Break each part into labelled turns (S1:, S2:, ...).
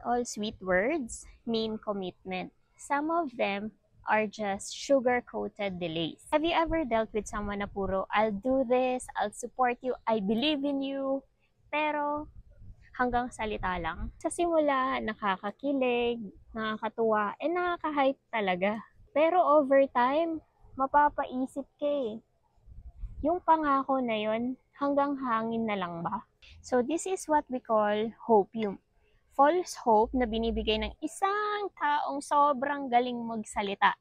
S1: all sweet words mean commitment. Some of them are just sugar-coated delays. Have you ever dealt with someone na puro, I'll do this, I'll support you, I believe in you, pero hanggang salita lang? Sa simula, nakakakilig, nakakatuwa, and nakaka-hype talaga. Pero over time, mapapaisip ka eh. Yung pangako na yon, hanggang hangin na lang ba? So this is what we call hopium. False hope na binibigay ng isang taong sobrang galing magsalita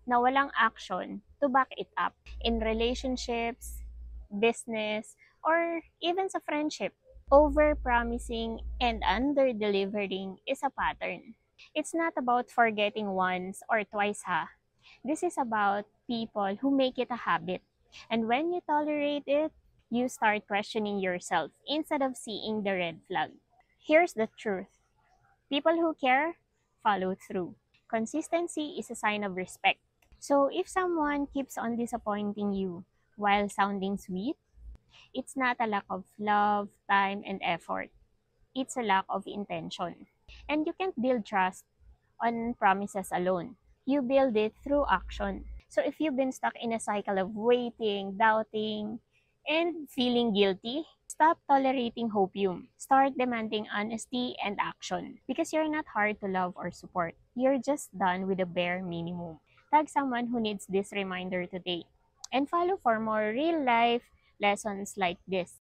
S1: na walang action to back it up in relationships, business, or even sa friendship. Over-promising and under-delivering is a pattern. It's not about forgetting once or twice ha. This is about people who make it a habit. And when you tolerate it, you start questioning yourself instead of seeing the red flag. Here's the truth. People who care follow through. Consistency is a sign of respect. So if someone keeps on disappointing you while sounding sweet, it's not a lack of love, time, and effort. It's a lack of intention. And you can't build trust on promises alone. You build it through action. So if you've been stuck in a cycle of waiting, doubting, and feeling guilty, stop tolerating hopium. Start demanding honesty and action. Because you're not hard to love or support. You're just done with the bare minimum. Tag someone who needs this reminder today. And follow for more real life lessons like this.